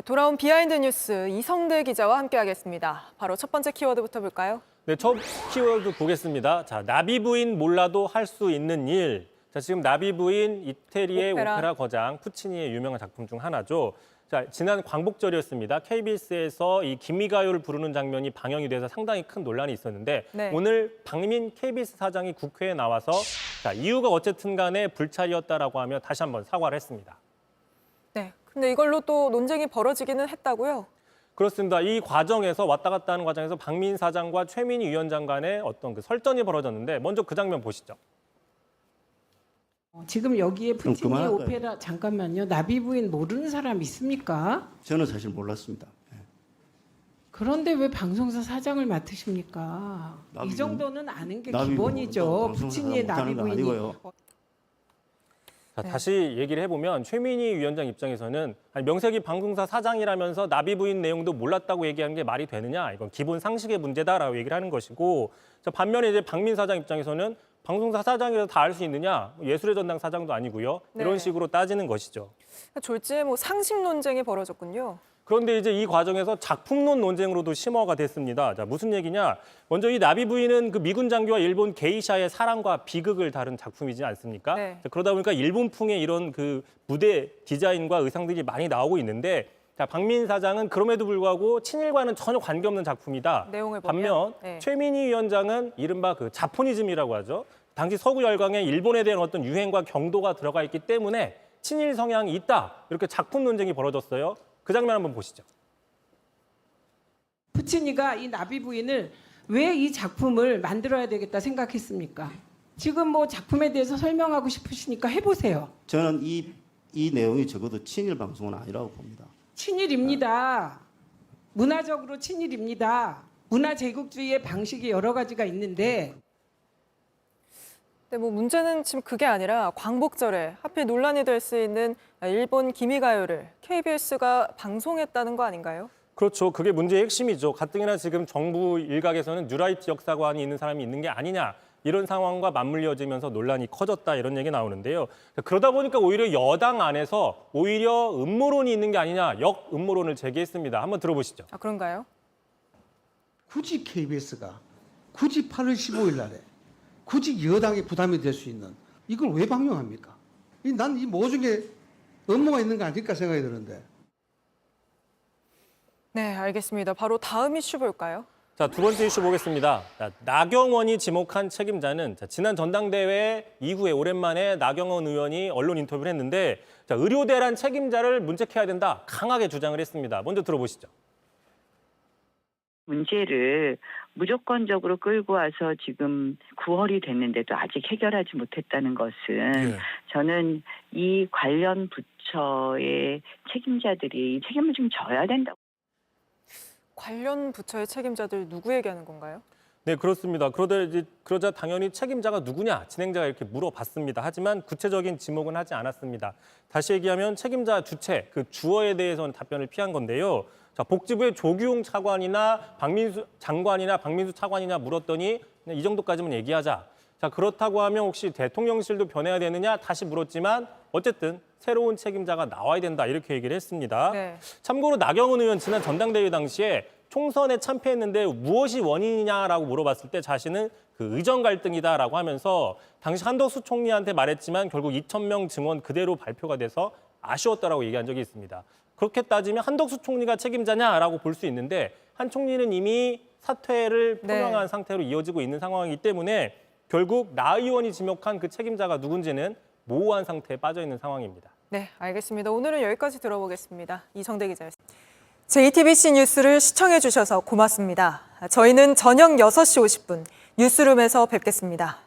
돌아온 비하인드 뉴스 이성대 기자와 함께하겠습니다. 바로 첫 번째 키워드부터 볼까요? 네, 첫 키워드 보겠습니다. 자, 나비 부인 몰라도 할 수 있는 일. 자, 지금 나비 부인 이태리의 오페라 거장 푸치니의 유명한 작품 중 하나죠. 자, 지난 광복절이었습니다. KBS에서 이 김미가요를 부르는 장면이 방영이 돼서 상당히 큰 논란이 있었는데 오늘 박민 KBS 사장이 국회에 나와서 자, 이유가 어쨌든 간에 불찰이었다라고 하며 다시 한번 사과를 했습니다. 네, 근데 이걸로 또 논쟁이 벌어지기는 했다고요? 그렇습니다. 이 과정에서 왔다 갔다 하는 과정에서 박민 사장과 최민희 위원장 간의 어떤 그 설전이 벌어졌는데 먼저 그 장면 보시죠. 지금 여기에 푸치니 오페라 잠깐만요. 나비 부인 모르는 사람 있습니까? 저는 사실 몰랐습니다. 그런데 왜 방송사 사장을 맡으십니까? 이 정도는 아는 게 기본이죠. 푸치니의 나비 부인이. 자, 다시 얘기를 해보면 최민희 위원장 입장에서는 아니, 명색이 방송사 사장이라면서 나비 부인 내용도 몰랐다고 얘기하는 게 말이 되느냐. 이건 기본 상식의 문제다라고 얘기를 하는 것이고 자, 반면에 이제 박민 사장 입장에서는 방송사 사장이라도 다 알 수 있느냐. 예술의 전당 사장도 아니고요. 이런 식으로 따지는 것이죠. 졸지에 상식 논쟁이 벌어졌군요. 그런데 이제 이 과정에서 작품론 논쟁으로도 심화가 됐습니다. 자, 무슨 얘기냐? 먼저 이 나비 부인은 그 미군 장교와 일본 게이샤의 사랑과 비극을 다룬 작품이지 않습니까? 자, 그러다 보니까 일본풍의 이런 그 무대 디자인과 의상들이 많이 나오고 있는데 자, 박민 사장은 그럼에도 불구하고 친일과는 전혀 관계없는 작품이다. 내용을 반면 최민희 위원장은 이른바 그 자포니즘이라고 하죠. 당시 서구 열강에 일본에 대한 어떤 유행과 경도가 들어가 있기 때문에 친일 성향이 있다. 이렇게 작품 논쟁이 벌어졌어요. 그 장면 한번 보시죠. 푸치니가 이 나비 부인을 왜 이 작품을 만들어야 되겠다 생각했습니까? 지금 뭐 작품에 대해서 설명하고 싶으시니까 해보세요. 저는 이 내용이 적어도 친일 방송은 아니라고 봅니다. 친일입니다. 문화적으로 친일입니다. 문화 제국주의의 방식이 여러 가지가 있는데 뭐 문제는 지금 그게 아니라 광복절에 하필 논란이 될 수 있는 일본 기미가요를 KBS가 방송했다는 거 아닌가요? 그렇죠. 그게 문제의 핵심이죠. 가뜩이나 지금 정부 일각에서는 뉴라이트 역사관이 있는 사람이 있는 게 아니냐. 이런 상황과 맞물려지면서 논란이 커졌다 이런 얘기 나오는데요. 그러다 보니까 오히려 여당 안에서 오히려 음모론이 있는 게 아니냐. 역음모론을 제기했습니다. 한번 들어보시죠. 아, 그런가요? 굳이 KBS가 굳이 8월 15일 날에 굳이 여당의 부담이 될 수 있는 이걸 왜 방영합니까? 난 이 모종의 업무가 있는 거 아닐까 생각이 드는데. 네, 알겠습니다. 바로 다음 이슈 볼까요? 자, 두 번째 이슈 보겠습니다. 자, 나경원이 지목한 책임자는 지난 전당대회 이후에 오랜만에 나경원 의원이 언론 인터뷰를 했는데 자, 의료대란 책임자를 문책해야 된다. 강하게 주장을 했습니다. 먼저 들어보시죠. 문제를 무조건적으로 끌고 와서 지금 9월이 됐는데도 아직 해결하지 못했다는 것은 저는 이 관련 부처의 책임자들이 이 책임을 좀 져야 된다고. 관련 부처의 책임자들 누구 얘기하는 건가요? 네, 그렇습니다. 그러자 당연히 책임자가 누구냐 진행자가 이렇게 물어봤습니다. 하지만 구체적인 지목은 하지 않았습니다. 다시 얘기하면 책임자 주체, 그 주어에 대해서는 답변을 피한 건데요. 자, 복지부의 조규용 차관이나 박민수 장관이나 박민수 차관이냐 물었더니 이 정도까지만 얘기하자. 자, 그렇다고 하면 혹시 대통령실도 변해야 되느냐 다시 물었지만 어쨌든 새로운 책임자가 나와야 된다 이렇게 얘기를 했습니다. 참고로 나경원 의원 지난 전당대회 당시에 총선에 참패했는데 무엇이 원인이냐라고 물어봤을 때 자신은 그 의정 갈등이다라고 하면서 당시 한덕수 총리한테 말했지만 결국 2,000명 증원 그대로 발표가 돼서 아쉬웠다라고 얘기한 적이 있습니다. 그렇게 따지면 한덕수 총리가 책임자냐라고 볼 수 있는데 한 총리는 이미 사퇴를 표명한 상태로 이어지고 있는 상황이기 때문에 결국 나 의원이 지목한 그 책임자가 누군지는 모호한 상태에 빠져 있는 상황입니다. 네, 알겠습니다. 오늘은 여기까지 들어보겠습니다. 이성대 기자였습니다. JTBC 뉴스를 시청해 주셔서 고맙습니다. 저희는 저녁 6시 50분 뉴스룸에서 뵙겠습니다.